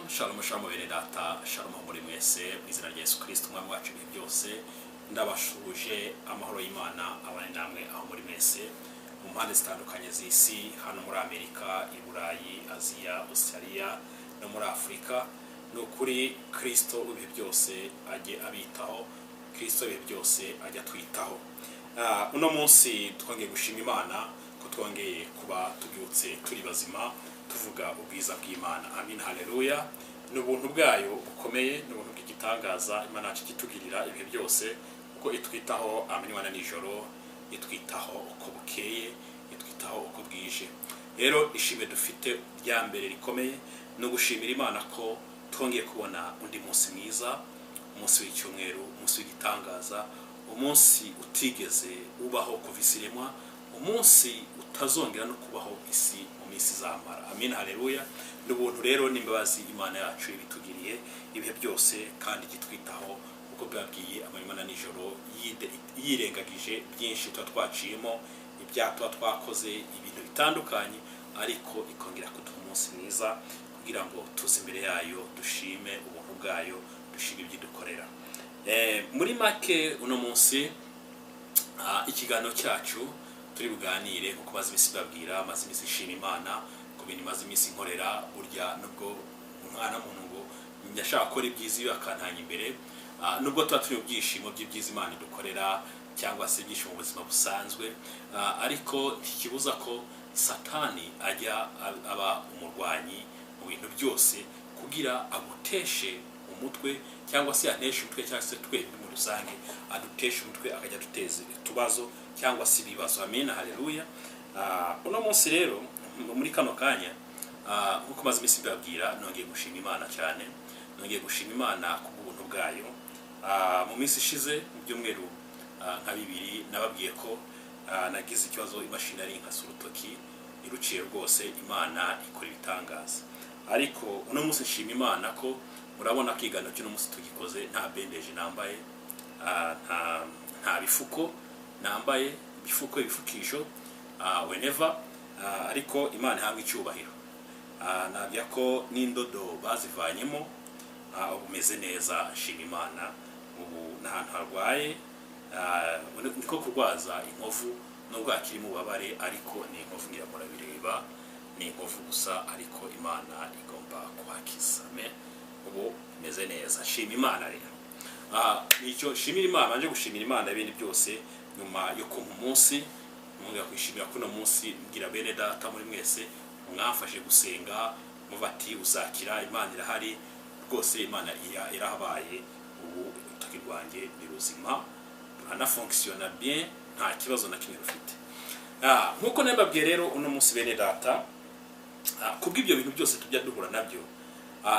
Shalom bene data, shalom muri mwese, mu izina rya Yesu Kristo umwami wacu ibihe byose. Ndabashuje amahoro y'Imana abane namwe aho muri mwese mu mpande zitandukanye z'isi, hano muri Amerika, i Burayi, Aziya, Australia no muri Afrika. Nukuri Kristo ibihe byose ajye abitaho, Kristo ibihe byose ajya twitaho. Uno munsi twongeye gushima Imana ko twongeye kuba tubyutse turi bazima, tuvuga ubwiza bw'Imana. Amin, haleluya. N'ubuntu bwayo bukomeye, n'ubuntu bw'igitangaza Imana yacu kitugirira ibihe byose, uko itwitaho amanywa na nijoro, itwitaho uko bukeye, itwitaho uko bwije. Rero ishime dufite rya mbere rikomeye no gushimira Imana ko twongeye kubona undi munsi mwiza, umunsi w'icyumweru, umunsi w'igitangaza, umunsi utigeze ubaho kuva isi iremwa, umunsi utazongera no kubaho isi mu minsi izamara. Amin, haleluya. N'ubuntu rero n'imbabazi Imana yacu ibitugiriye ibihe byose, kandi gitwitaho uko bwabwiye amanywa na nijoro, yirengagije byinshi tuba twaciyemo, ibyaha tuba twakoze, ibintu bitandukanye, ariko ikongera kuduha umunsi mwiza kugira ngo tuze imbere yayo dushime ubuntu bwayo, dushime ibyidukorera. Muri make uno munsi ikiganiro cyacu turi buganire nkuko maze imisi babwira, maze imisi ishima Imana ku bintu maze imisi nkorera. Burya nubwo umwana muntu ngo ndashaka gukora ibyiza iyo akantanya imbere, nubwo tuba turi mu byishimo by'ibyiza Imana idukorera cyangwa se ibyishimo mu buzima busanzwe, ariko ntikibuza ko Satani ajya aba umurwanyi mu bintu byose kugira aguteshe umutwe, cyangwa se aneshe umutwe, cyangwa se twebwe muri rusange aduteshe umutwe, akajya duteza utubazo cyangwa se ibibazo. Amen, haleluya. Uno munsi rero muri kano kanya nkuko maze imisi babwira, nongeye gushima Imana cyane, nongeye gushima Imana ku bw'ubuntu bwayo. Mu minsi ishize mu byumweru nka bibiri nababwiye ko nagize ikibazo, imashini ari nkasa urutoki iruciye rwose, Imana ikora ibitangaza. Ariko uno munsi nshima Imana ko murabona kigano cy'uno munsi tugikoze, nta bendeje nambaye, nta bifuko nambaye, ibifukisho whenever, ariko Imana ihabwa icyubahiro. Nabya ko n'indodo bazivanyemo, umeze neza, nshima Imana. Ubu n'ahantu harwaye, niko kurwaza inkovu, nubwo hakiri mu babare, ariko ni inkovu ngira murabireba, ni inkovu gusa, ariko Imana igomba kuhakiza. Amen. Ubu meze neza, nshima Imana rero. Nicyo shimira Imana, nje gushimira Imana ibindi byose nyuma yo kumpa umunsi. Mwongera kwishimira kuno munsi, mbwira bene data muri mwese mwafashe gusenga mubati uzakira, Imana irahari rwose, Imana irahabaye. Ubu urutoki rwanjye ni ruzima, ruranafonctiona bien, nta kibazo na kimwe rufite. Nkuko nababwiye rero uno munsi bene data, kubw'ibyo bintu byose tujya duhura nabyo,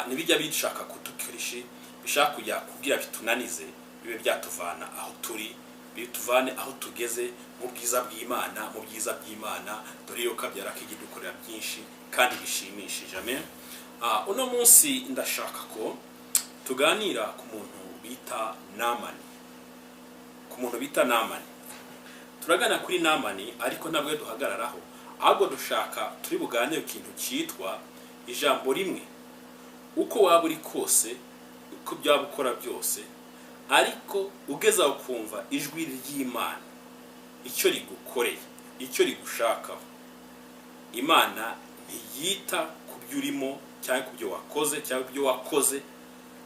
nibijya bishaka kutukirishi, bishaka kujya kugira bitunanize, bibe byatuvana aho turi, bituvane aho tugeze mu bwiza bw'Imana, mu byiza by'Imana, dore yo kabyara kigidukorera byinshi kandi bishimishije. Amen. Uno munsi ndashaka ko tuganira ku muntu bita Namani. Ku muntu bita Namani. Turagana kuri Namani, ariko ntabwo duhagararaho, ahubwo dushaka turi buganire ikintu cyitwa ijambo rimwe. Uko waba uri kose, uko byaba ukora byose, ariko ugeza ukumva ijwi ry'Imana, icyo rigukoreye, icyo rigushakaho. Imana ntiyita ku byo urimo cyangwa ku byo wakoze cyangwa ibyo wakoze,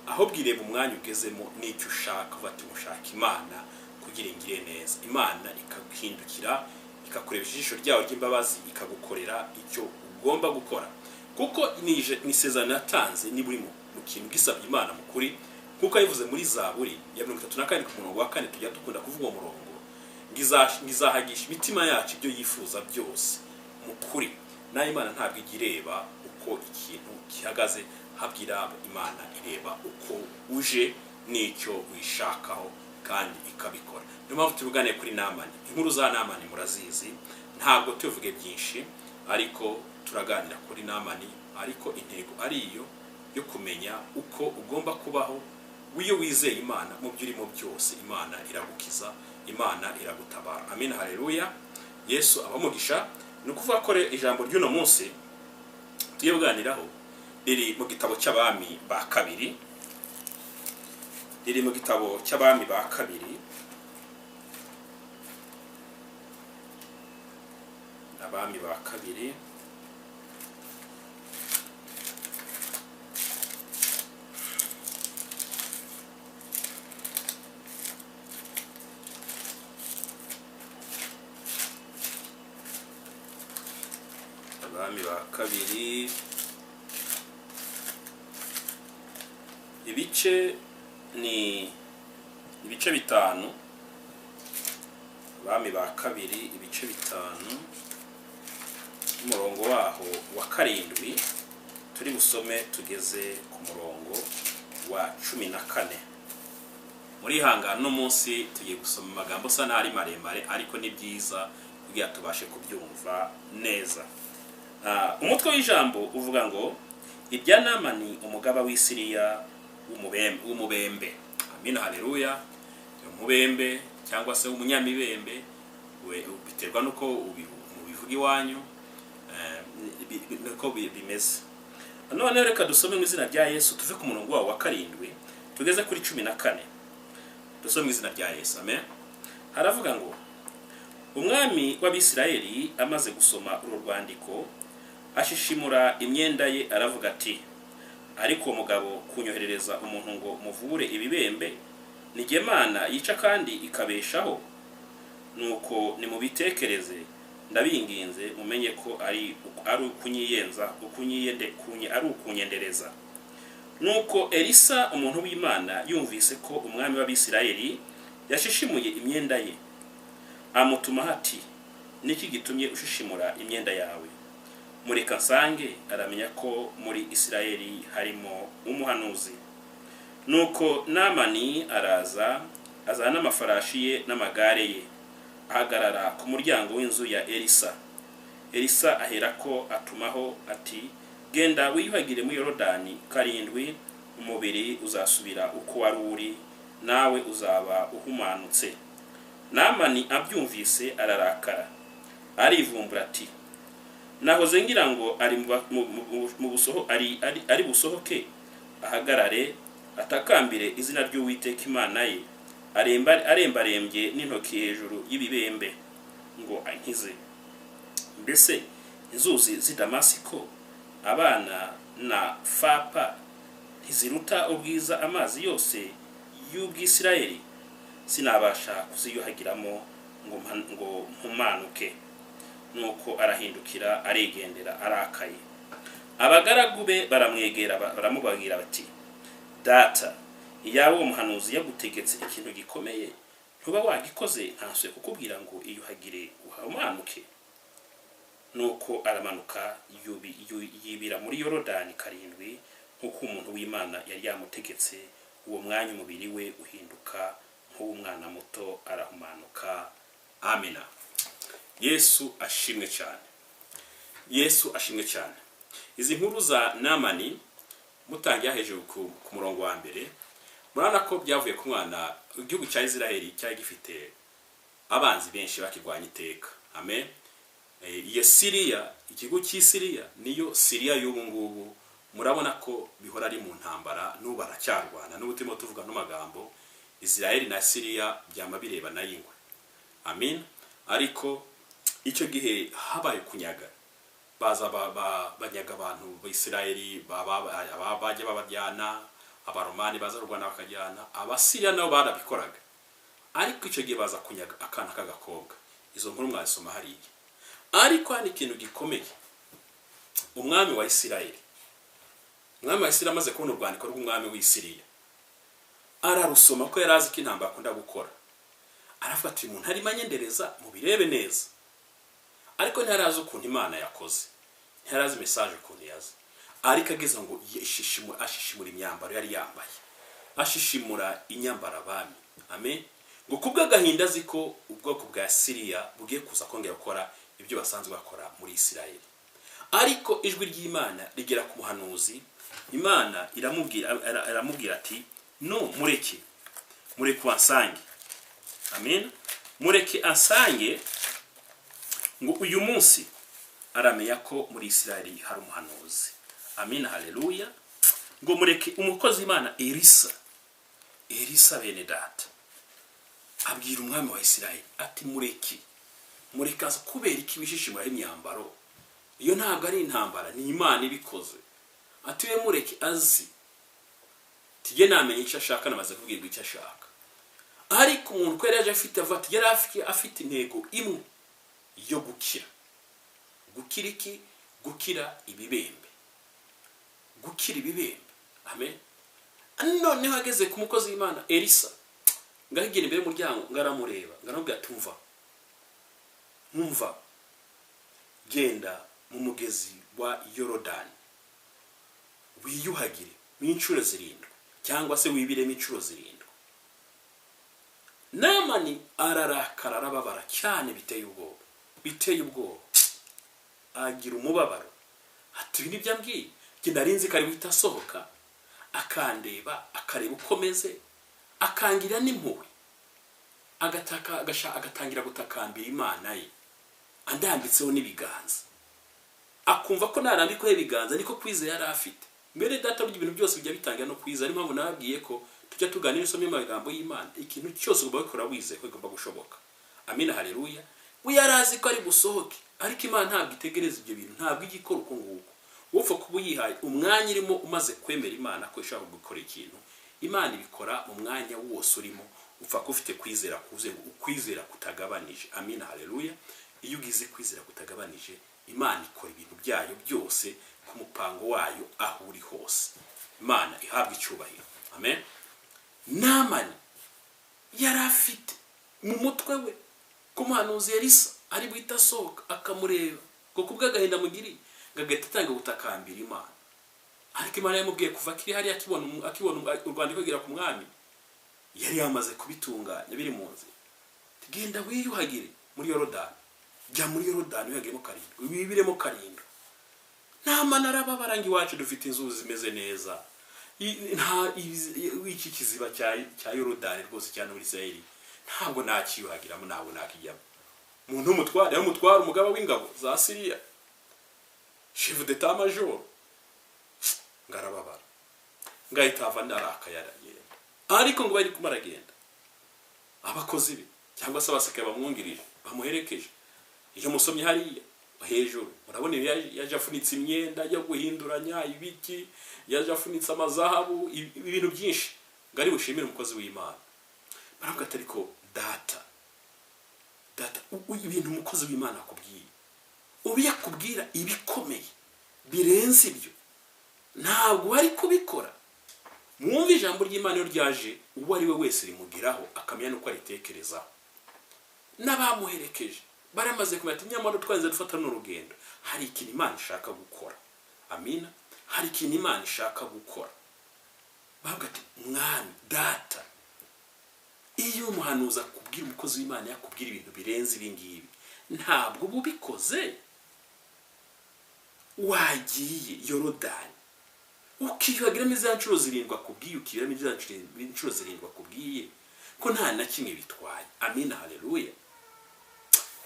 ahubwo ireba umwanya ugezemo n'icyo ushaka. Ufata umushaka Imana kugira ingire neza, Imana ikaguhindukira, ikakureba ijisho ryawe ry'imbabazi, ikagukorera icyo ugomba gukora. Kuko ni isezerano yatanze, niba uri mu kintu gisabye Imana mu kuri, kuko yavuze muri Zaburi ya 34 ku murongo wa 4, tujya dukunda kuvuga uwo murongo, ngizahagisha imitima yacu ibyo yifuza byose mu kuri. Na Imana ntabwo igireba uko ikintu gihagaze, habwira Imana ireba uko uje n'icyo wishakaho, kandi ikabikora. Niyo mpamvu tuvuganiye kuri Namani. Inkuru za Namani murazizi, ntabwo tuvuge byinshi, ariko turaganira kuri Namani, ariko intego ari iyo yo kumenya uko ugomba kubaho wiyo wizeye Imana mu byo urimo byose. Imana iragukiza, Imana iragutabara. Amen, haleluya. Yesu abamugisha. Nukuvuga ko ijambo ry'uno munsi tugiye kuganiraho riri mu gitabo cy'abami ba kabiri, riri mu gitabo cy'abami ba kabiri, abami ba kabiri, abami ba kabiri, ibice ni ibice bitanu, abami ba kabiri ibice bitanu, umurongo waho wa 7 turi busome tugeze ku murongo wa 14. muri hangano no munsi tugiye gusoma amagambo sa nari maremare ariko ni byiza kugira tubashe kubyumva neza. Umutwe w'ijambo uvuga ngo ibya Namani umugaba w'Isiriya w'umubembe. Amina, haleluya. Umubembe cyangwa se umunyamibembe biterwa nuko ubivuga iwanyu nuko bimeze. None reka dusome mu izina rya Yesu tuve ku murongo wa 7 tugeze kuri 14. Dusome mu izina rya Yesu. Amen. Haravuga ngo umwami w'Abisirayeli amaze gusoma uru rwandiko ashishimura imyenda ye aravuga ati, ariko umugabo kunyoherereza umuntu ngo muvure ibibembe ni Imana yica kandi ikabeshaho. Nuko nimubitekereze ndabinginze mumenye ko ari ukunyiyenza ari ukunyendereza. Nuko Elisa umuntu w'Imana yumvise ko umwami w'Abisirayeli yashishimuye imyenda ye, amutuma ati, niki gitumye ushishimura imyenda yawe? Mureka nsange aramenya ko muri Isirayeli harimo umuhanuzi. Nuko Namani araza azana amafarashi ye n'amagare ye, ahagarara ku muryango w'inzu ya Elisa. Elisa aherako atumaho ati, genda wiyuhagire mu Yorodani 7, umubiri uzasubira uko wari uri, nawe uzaba uhumanutse. Namani abyumvise ararakara, arivumbura ati, nahoze ngira ngo ari busohoke ahagarare atakambire izina ry'Uwiteka Imana ye, arembarembye n'intoki hejuru y'ibibembe ngo ankize. Mbese inzuzi z'i Damasiko abana na Fapa ntiziruta ubwiza amazi yose y'Ubwisirayeli? Sinabasha kuziyuhagiramo ngo mpumanuke. Nuko arahindukira arigendera arakaye. Abagaragu be baramwegera baramubabwira bati, data, iyawe umuhanuzi yagutegetse ikintu gikomeye, ntuba wagikoze ntansuye kukubwira ngo iyuhagire uhumanuke? Nuko aramanuka yibira muri Yorodani 7 nk'uko umuntu w'Imana yari yamutegetse. Uwo mwanya umubiri we uhinduka nk'umwana muto arahumanuka. Amina. Yesu ashimwe cyane. Yesu ashimwe cyane. Izi nkuru za Namani mutangiye hejuru ku murongo wa 1 murana ko byavuye ku mwana igihugu cya Isirayeli cyari gifite abanzi benshi bakigwanya iteka. Amen. Iyo Siriya, ikigo cy'Isiriya niyo Siriya y'ubu ngubu, murabona ko bihora ari mu ntambara n'ubu baracyarwana. N'ubutimo tuvuga no magambo Isirayeli na Siriya byama bireba na yingwe. Amen. Ariko icyo gihe habaye kunyaga, baza banyaga abantu b'Isirayeli bajya babajyana, abaromani baza rwana bakajyana, abasiriya nabo barabikoraga. Ariko icyo gihe baza kunyaga akana k'agakobwa. Izo nkuru mwasoma hariya. Ariko hari ikintu gikomeye. Umwami wa Isirayeli, umwami wa Isirayeli amaze kubona urwandiko rw'umwami w'Isiriya, ararusoma ko yarazi ko intambara akunda gukora. Aravuga ati, umuntu ari manyendereza mubirebe neza. Ariko ntarazi ukuntu Imana yakoze, ntarazi message ukuntu yaza. Ariko ageze ngo ashishimura imyambaro yari yambaye, ashishimura inyambara abami. Amen. Ngo kubwa gahinda ziko ubwoko bwa Siriya bugiye kuza kongera gukora ibyo basanzwe bakora muri Isirayeli. Ariko ijwi ry'Imana rigera ku muhanuzi. Imana iramubwira ati, no, mureke wansange. Amen. Mureke ansange, ngo uyu munsi aramenya ko muri Isirayeli hari umuhanuzi. amina haleluya ngo mureke umukozi w'Imana Elisa bene data abwira umwami wa Isirayeli ati mureke aza kubera iki bishishimura imyambaro iyo ntabwo ari intambara ni Imana ibikoze ati we mureke azi tujye namenye icyo ashaka namaze kubwirwa icyo ashaka ariko umuntu kwera yaje afite avati yari afite intego imwe yo gukira iki gukira ibibembe amen none hageze ku mukozi w'Imana Elisa ngahigera imbere y'umuryango ngaramureba ngaramubwira ntumva genda mu mugezi wa Yorodani wiyuhagire n'inshuro 7 cyangwa se wibiremo inshuro 7 Namani ararakara arababara cyane biteye ubwoba agira umubabaro ati ibi nibyo ambwiye kindarinzi kari bita sohoka akandeba akareba ukomeze akangira n'impuhwe agatangira gutakambira Imana ye andambitseho n'ibiganza akumva ko narambikoye ibiganza niko kwizera yari afite mbere data burya ibintu byose bijya bitangira no kwizera ari mpamvu nababwiye ko tujya tuganira isomye amagambo y'Imana ikintu cyose ugomba gukora wizeye ko igomba gushoboka amina haleluya we yarazi ko ari gusohoke ariko Imana ntabwo itegereza ibyo bintu ntabwo igikora uko nguko wopfa kuba yihaye umwanya irimo umaze kwemera Imana ko ishaka gukora ikintu Imana ibikora mu mwanya wose urimo upfa ko ufite kwizera kuvuze ngo ukwizera kutagabanije amina haleluya iyo ugize kwizera kutagabanije Imana ikora ibintu byayo byose ku mupango wayo aho uri hose Imana ihabwa icyubahiro amen Namani yari afite mu mutwe we kumuhanuzi Elisa ari bwita sohoka akamureba ngo kubw'agahinda mugiri gagahita atanga gutakambira Imana ariko Imana yamubwiye kuva kiri hari akibona urwandiko gira ku mwami yari yamaze kubitunganya biri mu nzira genda wiyuhagire muri Yorodani jya muri Yorodani wihagiremo 7 wibiremo 7 Namani arababarangi iwacu dufite inzuzi zimeze neza nta iki kiziba cya Yorodani rwose cyane muri Isirayeli ntabwo nakiyuhagiramo ntabwo nakijyamo umuntu umutwara umugaba w'ingabo za Syria chef d'état major ngarababara ngahita ava ndaraka yaragenda ariko ngo bari kumaragenda abakozi be cyangwa se abaseke bamwungirije bamuherekeje iyo musomye hariya hejuru urabona yaje afunitse imyenda yo guhinduranya ibiki yaje afunitse amazahabu ibintu byinshi ngari bushimira umukozi w'Imana baravuga ati ariko data ibintu umukozi w'Imana akubwiye ubiyakubwira ibikomeye birenze ibyo ntabwo ari kubikora mwumva ijambo ry'Imana iyo ryaje uwo ari we wese rimugiraho akamenya nuko aritekerezaho n'abamuherekeje baramaze kumenya nyamara twanze dufata n'urugendo hari ikintu Imana ishaka gukora amina hari ikintu Imana ishaka gukora bavuga ati mwami data iyo umuhanuza kubwira umukozi w'Imana yakubwira ibintu birenze ibingibi ntabwo bubikoze wagiye Yorodani ukiyuhagiramo za nshuro 7 akubwiye ukiramo za nshuro 7 akubwiye ko nta na kimwe bitwaye amina haleluya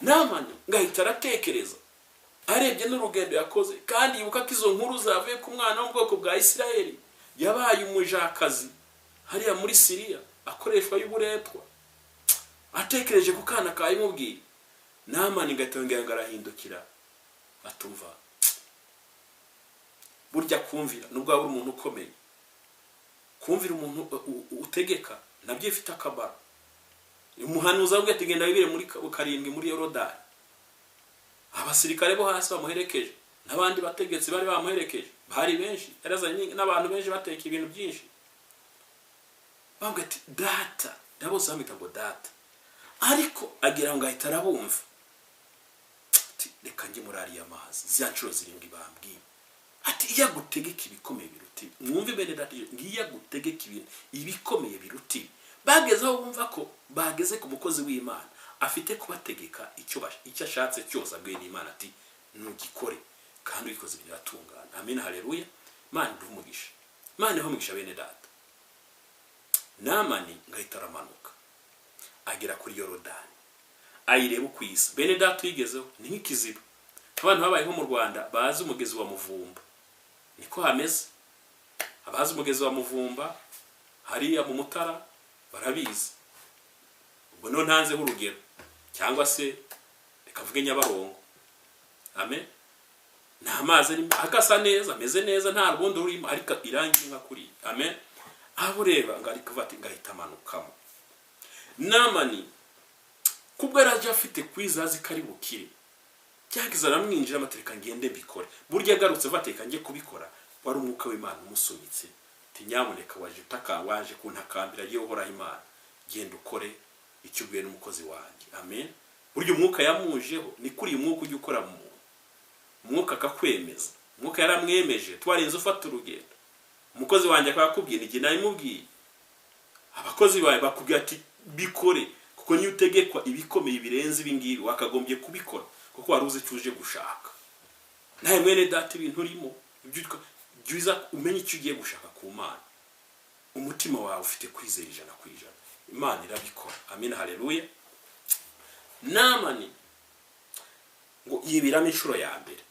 Namani ngahita aratekereza arebye n'urugendo yakoze kandi yibuka ko izo nkuru zavuye ku mwana wo mu bwoko bwa Isirayeli yabaye umujakazi hariya muri Syria akoreshwa y'uburetwa atekereje ku kana kayimubwiye Namani ngatongera ngarahindukira atumva burya kumvira nubwo ari umuntu ukomeye kumvira umuntu utegeka nabyo ifite akabara umuhanuza ubwe ategenda wibire muri 7 muri Yorodani abasirikare bo hasi bamuherekeje nabandi bategetsi bari bamuherekeje bari benshi yarazanye n'abantu benshi bateka ibintu byinshi bavuga ati data ndabose bamita ngo data ariko agira ngo ahita arabumva ati reka njye muri ari amazi za nshuro 7 bambwiye ati iya gutegeka ibikomeye biruti mwumve bene data ngiya gutegeka ibintu ibikomeye biruti bageze aho bumva ko bageze ku mukozi w'Imana afite kubategeka icyo ashatse cyose abwiye n'Imana ati ntugikore kandi ubikoze biratungana amina haleluya Imana ndumugisha Imana ihumugisha bene data Namani ngahita aramanuka agera kuri Yorodani ayireba ukwisa bene data yigezeho ni nk'ikiziba abantu babayeho mu Rwanda bazi umugezi wa Muvumba niko hameze. Abazi umugezi wa Muvumba hariya mu Mutara barabizi. Ubwo no ntanze urugero cyangwa se rekavuge Nyabarongo. Amen. Nta mazi ari akasa neza, ameze neza, nta rwondo rurimo ariko irangi nka kuri. Amen. Abo reba ngari kuvati ngahita manukamo. Namani kubwo araje afite kwizazi kari bukire. Cyagize aramwinjira amatereka ngende mbikore. Burya agarutse vateka nge kubikora. Wari umwuka w'Imana umusunitse. Tinyamuneka waje utaka waje kuntakambira ye uhora Imana. Genda ukore icyo ubwiye n'umukozi wanjye. Amen. Burya umwuka yamujeho ni kuri umwuka ujye ukora mu umwuka akakwemeza. Umwuka yaramwemeje twarinze ufata urugendo. Umukozi wanjye akakubwira igihe nayimubwiye. Abakozi bawe bakubwira ati bikore kuko niyo utegekwa ibikomeye birenze ibingibi wakagombye kubikora kuko waruze cyuje gushaka. Naye mwene data ibintu urimo byuza umenye icyo ugiye gushaka ku Mana. Umutima wawe ufite kwizera 100%. Imana irabikora. Amen. Haleluya. Namani ngo yibiramo inshuro ya mbere.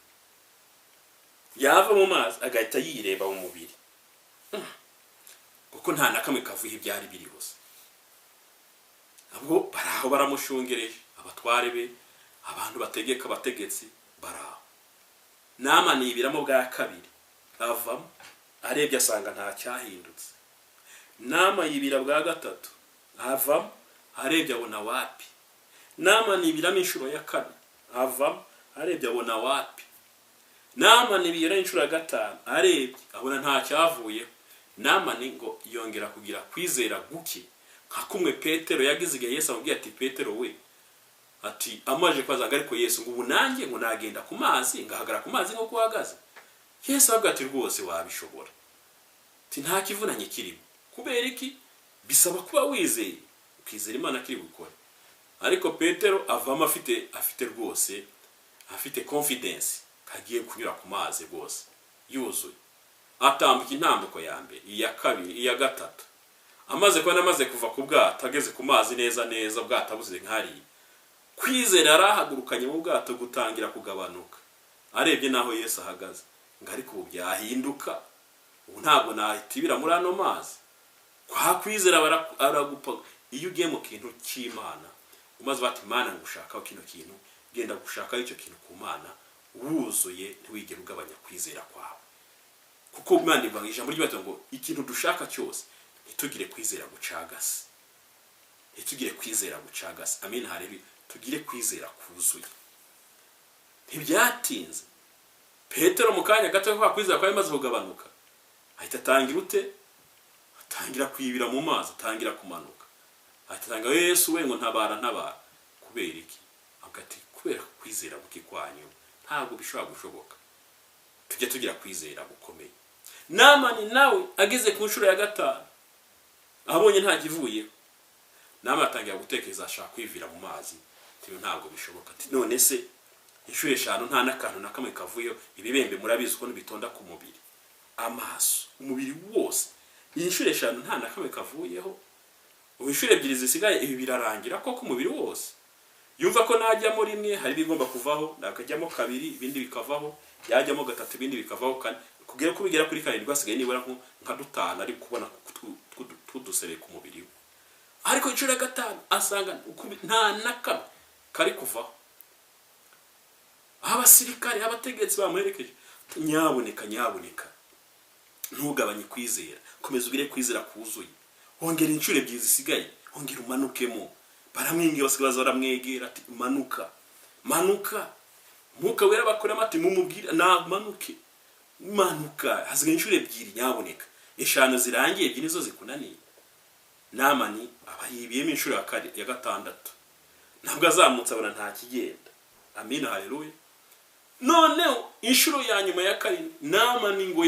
Yava mu mazi agahita yireba mu mubiri. Kuko nta nakamwe kavuye ibyari biri hose. Abo baraho baramushungereje abatware be abantu bategeka abategetsi baraho. Namani yibiramo bwa kabiri. Avamo arebye asanga nta cyahindutse. Nama yibira bwa gatatu. Avamo arebye abona wapi. Namani yibiramo inshuro ya kane. Avamo arebye abona wapi. Namani yibira inshuro ya gatanu arebye abona nta cyavuye. Namani ngo yongera kugira kwizera guke nka kumwe Petero yagize igihe Yesu amubwiye ati Petero we ati amaje kwazanga ariko Yesu ngo ubunange ngo nagenda ku mazi ngahagara ku mazi nko kuhagaze. Yesu avuga ati rwose wabishobora. Ati nta kivunanye kirimo. Kubera iki bisaba kuba wizeye ukizera Imana kiri gukora. Ariko Petero avama afite rwose afite confidence kagiye kunyura ku mazi rwose yuzuye. Atambuka intambuko ya mbere, iya kabiri, iya gatatu. Amaze kuva ku bwato ageze ku mazi neza bwato abuze nkari. Kwizera arahagurukanye mu bwato gutangira kugabanuka. Arebye naho Yesu ahagaze. Ngari ko byahinduka. Ubu ntabwo nahitibira muri ano mazi. Kwa kwizera aragupa. Iyo ugiye mu kintu cy'Imana, umaze bati Imana ngushaka kino kintu, genda gushaka icyo kintu ku Mana, wuzuye ntiwigere ugabanya kwizera kwawe. Kuko Imana ivuga ijambo ry'Imana ngo ikintu dushaka cyose ntitugire kwizera gucagase. Ntitugire kwizera gucagase. Amen. Haleluya. Tugire kwizera kuzuye. Ntibyatinze Petero mu kanya gato kwa kwizera kwa imaze kugabanuka ahita atangira atangira kwibira mu mazi, atangira kumanuka. Ahita Yesu we ngo ntabara kubera iki? Agati kubera kwizera bukikwanyu ntabwo bishobora gushoboka. Tujye tugira kwizera gukomeye. Namani nawe ageze ku nshuro ya gatanu abonye nta kivuye. Nama atangira gutekereza ashaka kwivira mu mazi. Tiyo ntabwo bishoboka. None se inshuro 5 nta nakantu nakamwe kavuyo. Ibibembe murabizi ko bitonda ku mubiri. Amaso, umubiri wose. Inshuro 5 nta nakamwe kavuyeho. Ubishuro 2 zisigaye ibi birarangira ko ku mubiri wose. Yumva ko najyamo rimwe hari bigomba kuvaho, nakajyamo 2 ibindi bikavaho, yajyamo 3 ibindi bikavaho kane. Kugera kubigera kuri 7 basigaye nibura nka dutana ari kubona tudusebe ku mubiri. Ariko inshuro ya 5 asanga nta nakamwe kari kuvaho. Abasirikare abategetsi bamuherekeje. Nyaboneka ntugabanye kwizera. Komeza ugire kwizera kuzuye. Hongera inshuro 2 zisigaye, hongera umanukemo. Baramwingiye basigaye baramwegera ati manuka. Mwuka wera bakora amati mumubwira na manuka. Hasigaye inshuro 2 nyaboneka. 5 zirangiye 2 nizo zikunaniye. Namani abayibiyemo inshuro ya gatandatu. Ntabwo azamutse abona nta kigenda. Amen. Haleluya. None inshuro ya nyuma ya 7 Namani ngo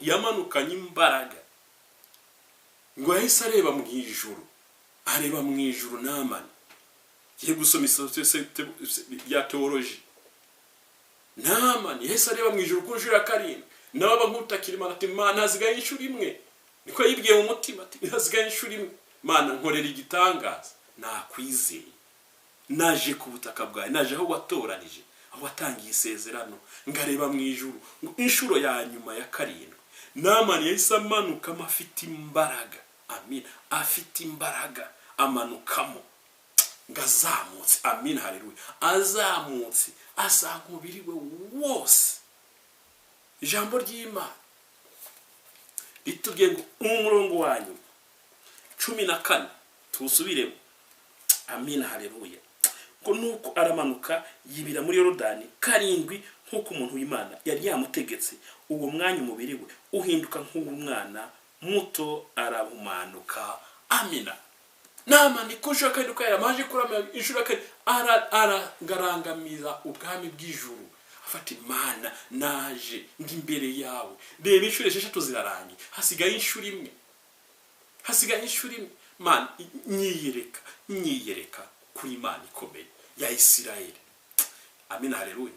yamanukanye imbaraga. Ngo yahise areba mu ijuru. Areba mu ijuru Namani. Giye gusoma isomo ya teology. Namani yahise areba mu ijuru ku nshuro ya 7. Naba nkutakira Imana ati Mana hazigaye inshuro imwe. Niko yibwiye mu mutima ati hazigaye inshuro imwe. Mana nkorera igitangaza. Nakwizeye. Naje ku butaka bwawe, naje aho watoranije. aho watangiye isezerano, ngareba mu ijuru inshuro ya nyuma ya karindwi Namani yahise amanukamo afite imbaraga. Amin. Afite imbaraga amanukamo ngazamutse. Amin. Haleluya. Azamutse asanga umubiri we wose. Ijambo ry'Imana ritubwiye ngo umurongo wanyu 14 tusubiremo. Amin. Haleluya. Ngo nuko aramanuka yibira muri Yorodani karindwi nkuko umuntu w'Imana yari yamutegetse. Uwo mwanya umubiri we uhinduka nk'umwana muto arahumanuka. Amina. Namani kushaka iduka yamaje kurama inshuro arangarangamiza ubwami bw'ijuru. Afata Imana naje ndi imbere yawe. Reba inshuro 6 zirarangiye. Hasigaye inshuro imwe. Man nyiyereka kuri Imana ikomeye ya Isirayeli. Amina. Haleluya.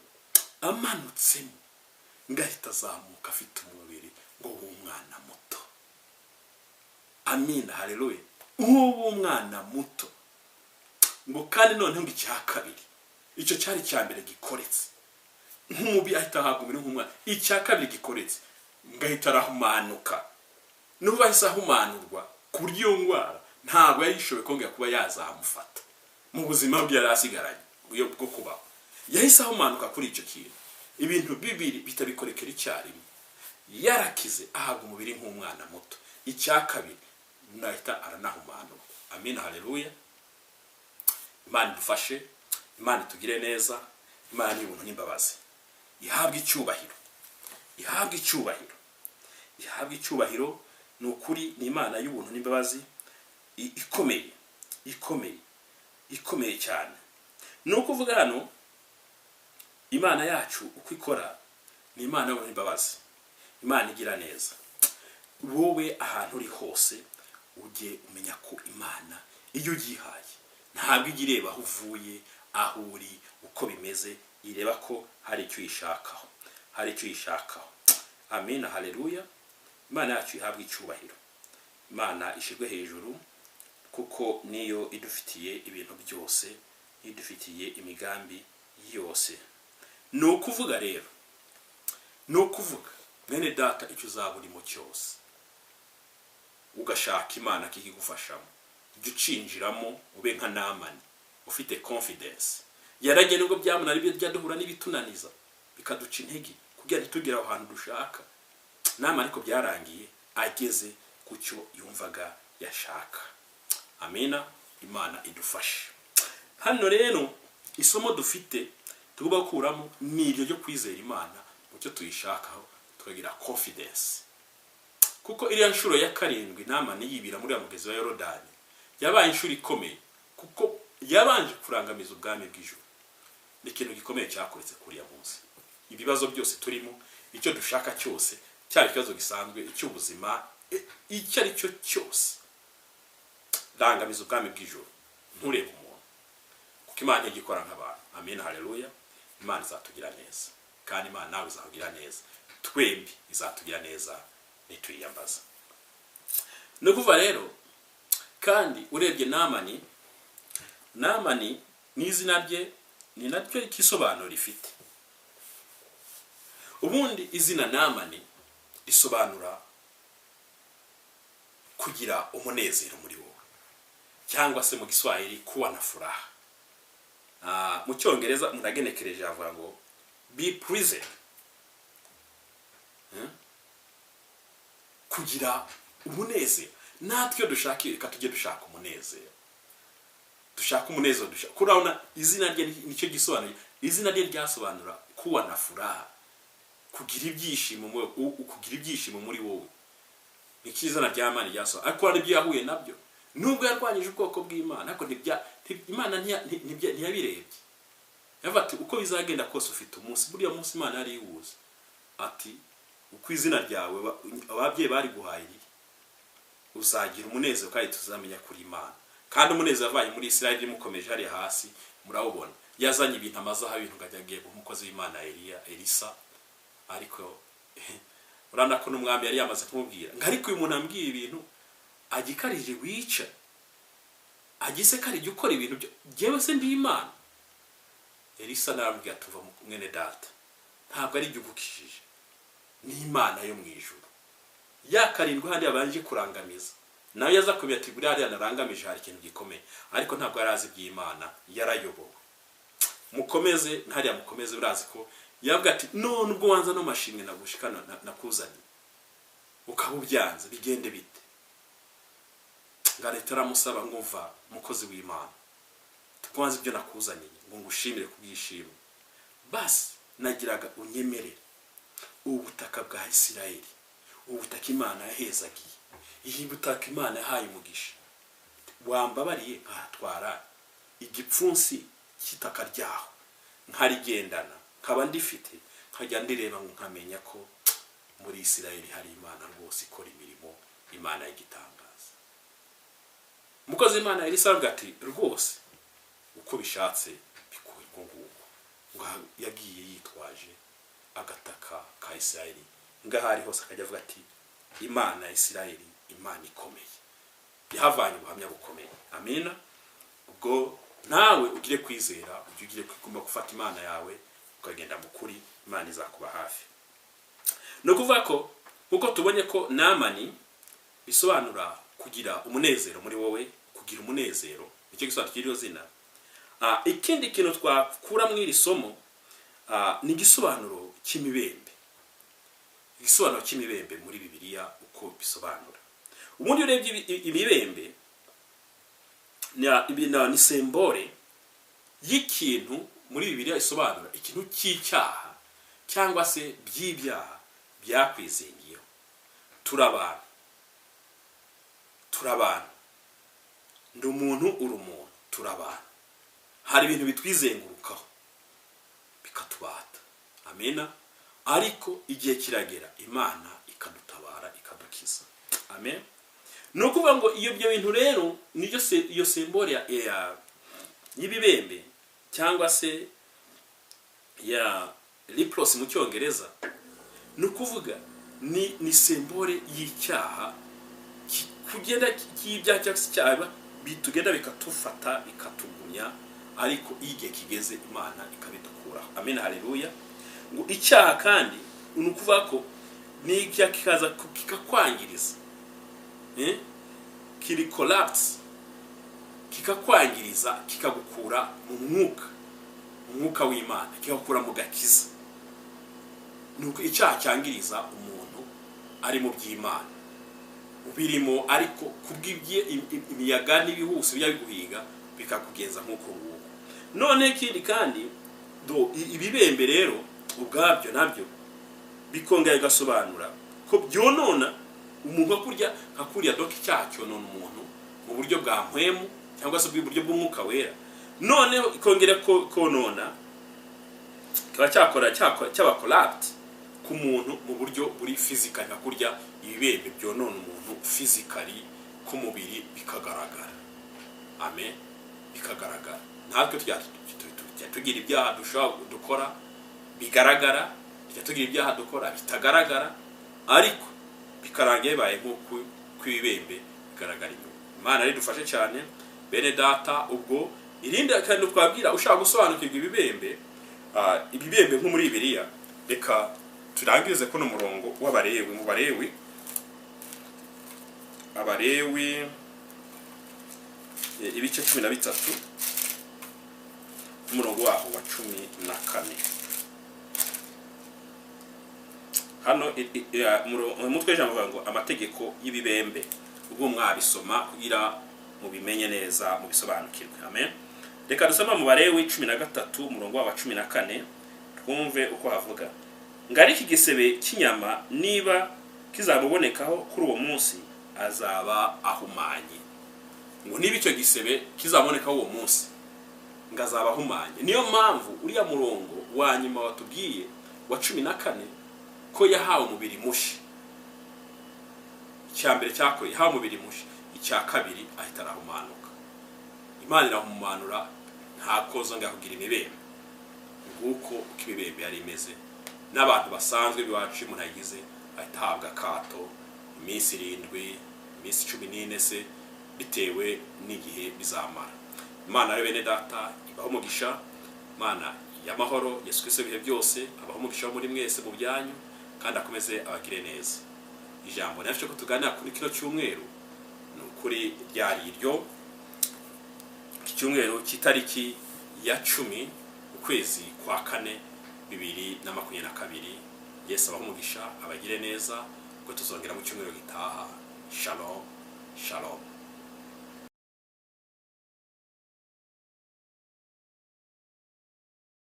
Amanutsemo ngahita azamuka afite umubiri ngo w'umwana muto. Amina. Haleluya. Umwana muto ngo kandi noneho ngo icya kabiri icyo cyari cya mbere gikoretse nk'umubi ahita hagumira nk'umwana. Icya kabiri gikoretse ngahita arahumanuka. N'ubwo ahise ahumanurwa ku buryo ngwara ntabwo yayishoboye kongera kuba yazamufata mu buzima bwe yari asigaranye bwo kubaho. Yahise ahumanuka kuri icyo kintu. Ibintu bibiri bitabikorekera icyarimwe. Yarakize ahaga umubiri nk'umwana muto. Icya kabiri nahita aranahumanuka. Amina. Haleluya. Imana dufashe, Imana tugire neza, Imana y'ubuntu n'imbabazi. Ihabwe icyubahiro. Nukuri ni Imana y'ubuntu n'imbabazi ikomeye cyane. Nuko uvuga hano Imana yacu uko ikora ni Imana y'ubuntu n'imbabazi. Imana igira neza. Wowe ahantu uri hose ujye umenya ko Imana iyo ugihaye ntabwo igireba aho uvuye, aho uri, uko bimeze, ireba ko hari icyo yishakaho. Amina. Haleluya. Imana yacu ihabwe icyubahiro. Imana ishirwe hejuru kuko niyo idufitiye ibintu byose, idufitiye imigambi yose. No kuvuga rero, mwene data icyo uzaba urimo cyose ugashaka Imana kikigufashamo, jya ucinjiramo ube nka Namani ufite confidence. Yaragene ubwo byamunari byaduhura n'ibitunaniza bikaduca intege kugira ntitugire aho hantu dushaka. Namani ariko byarangiye ageze ku cyo yumvaga yashaka. Amina. Imana idufashe. Hano rero isomo dufite tugomba gukuramo ni iryo ryo kwizera Imana mu cyo tuyishakaho tukagira confidence. Kuko iriya nshuro ya karindwi Namani yibira muri amugezi wa Yorodani yabaye inshuro ikomeye kuko yabanje kurangamiza ubwami bw'ijuru. Ni ikintu gikomeye cyakoretse kuri ya munsi. Ibibazo byose turimo, icyo dushaka cyose, cyari ikibazo gisanzwe, icy'ubuzima, icyo ari cyo cyose, rangamiza ubwami bw'ijuru. Nturebe umuntu kuko Imana igikora nk'abantu. Amen. Haleluya. Imana izatugira neza kandi Imana nawe izakugira neza. Twembi izatugira neza nituyiyambaza. No kuva rero kandi urebye Namani n'izina rye ni naryo ikisobanuro rifite. Ubundi izina Namani isobanura kugira umunezero muri wowe, cyangwa se mu Giswahili kuwa na furaha. Mu Cyongereza ndagenekereje avuga ngo be pleased. Kugira umunezero. Natwe dushaka tujye dushaka umunezero. Kurabona izina rye nicyo gisobanura. Izina rye ryasobanura kuwa na furaha, kugira ibyishimo muri wowe. Nikizana ry'Imana ryaso ariko ari byo yahuye nabyo. Nubwo yarwanyije ubwoko bw'Imana ariko Imana ntiyabirebye. Yavati uko bizagenda kose ufite umunsi, buriya munsi Imana yari yiwuze. Ati uko izina ryawe ababyeyi bari guhayira uzagira umunezero kandi tuzamenya kuri Imana. Kandi umunezero yavanye muri Isirayeli mukomeje hari hasi murawubona. Yazanye ibintu amazaha ibintu ngajyagiye umukozi w'Imana Elisa ariko urana ko n'umwami yari yamaze kumubwira ariko uyu muntu ambwiye ibintu agikarije wica agise karije ukora ibintu jewe se ndi Imana. Elisa narambwiye tuva mwene data ntabwo ari igugukishije ni Imana yo mu ijuru ya karindwi handi yabanje kurangamiza nawe yaza kubira ati buriya ari narangamije hari ikintu gikomeye ariko ntabwo arazi by'Imana yarayobowe mukomeze ntari mukomeze urazi ko yavuga ati none ubwo wanza no mashimwe nagushikana nakuzanye ukabubyanze bigende bite ngaretara musaba ngo va mukozi w'Imana tukwanze ibyo nakuzanye ngo ngushimire kubwishimo basi nagiraga unyemerere ubutaka bwa Isirayeli ubutaka Imana yahezagiye iyi butaka Imana yahaye umugisha wambabariye nkatwara igipfunsi kitaka ryaho nkarigendana nkaba ndifite nkajya ndireba ngo nkamenya ko muri Isirayeli hari Imana rwose ikora imirimo Imana y'igitangaza mukozi Imana Elisa ati rwose uko bishatse bikurwa nguko ngo yagiye yitwaje agataka ka Isirayeli ngahari hose akajya avuga ati Imana ya Isirayeli Imana ikomeye yahavanye ubuhamya bukomeye amina ubwo nawe ugire kwizera ugire kwigomba gufata Imana yawe ukagenda mukuri Imana izakuba hafi no kuvuga ko uko tubonye ko Namani bisobanura kugira umunezero muri wowe kugira umunezero icyo gisobanuro cy'iryo zina ikindi kintu twakura mu iri somo ni igisobanuro cy'imibembe igisobanuro cy'imibembe muri Bibiliya uko bisobanura ubundi urebye imibembe ni symbole y'ikintu muri Bibiliya isobanura ikintu cy'icyaha cyangwa se by'ibyaha byakwizingiyeho turabana ndi umuntu uri umuntu turabana hari ibintu bitwizengurukaho bikatubata amena ariko igihe kiragera Imana ikadutabara ikadukiza amen no kuvuga ngo iyo byo bintu rero niyo iyo symbole y'ibibembe cyangwa se ya lipros mu cyongereza no kuvuga ni symbole y'icyaha kugenda cy'ibyaha cyangwa bitugenda bikatufata bikatugumya ariko igihe kigeze Imana ikabidukuraho amen haleluya ngo icyaha kandi unukuvuga ko ni kikaza kikakwangiriza kiri collapse kikakwangiriza kikagukura mu mwuka w'Imana kikagukura mu gakiza nuko icyaha cyangiriza umuntu ari mu by'Imana ubirimo ariko kubwibye imiyaga n'ibihuse byabiguhiga bikakugenza nk'uko nguko none kindi kandi do ibibembe rero ubwabyo nabyo bikongera gasobanura ko byonona umuntu akurya doka icyaha cyonona umuntu mu buryo bwa mpwemu cyangwa se bw'uburyo bw'umwuka wera none ikongera konona kaba cyaba corrupt ku muntu mu buryo buri physical nka kurya ibibembe byonona umuntu physically ku mubiri bikagaragara amen bikagaragara natwe tugira ibyaha dukora bigaragara tugira ibyaha dukora bitagaragara ariko bikarangiye baye nk'uko kwibembe bigaragara inyuma Imana ari dufashe cyane bene data ubwo irinde kandi twabwira ushaka gusobanukirwa ibibembe nko muri Bibiliya reka turangirize ko no murongo w'abarewi mu abarewi ibice 13 umurongo waho wa 14 hano umutwe w'ijambo ngo amategeko y'ibibembe ubwo mwabisoma kugira mubimenye neza mubisobanukirwe amen reka dusoma mu barewi 13 umurongo wa 14 twumve uko havuga ngari iki gisebe cy'inyama niba kizabubonekaho kuri uwo munsi azaba ahumanye ngo niba icyo gisebe kizabonekaho uwo munsi ngazaba ahumanye niyo mpamvu uriya murongo wa nyuma watubwiye wa 14 ko yahawe umubiri mushi icyambere cyakoye hawe umubiri mushi icya kabiri ahita arahumanuka Imana irahumanura nta koza ngakugira imibembe nguko ukibibembe yari imeze n'abantu basanzwe biwacu umuntu agize ahita ahabwa kato iminsi 7 iminsi 14 se bitewe n'igihe bizamara Imana rero bene data ibaho umugisha Mana y'amahoro Yesu Kristo ibihe byose abaho umugisha muri mwese mu byanyu kandi akomeze abagire neza. Ijambo nacyo ko tuganira kuri kino cyumweru kuri ryari iryo cyumweru cy'itariki ya 10 ukwezi kwa 4 2022. Yesu abaho umugisha abagire neza, ko tuzongera mu cyumweru gitaha. Shalom shalom.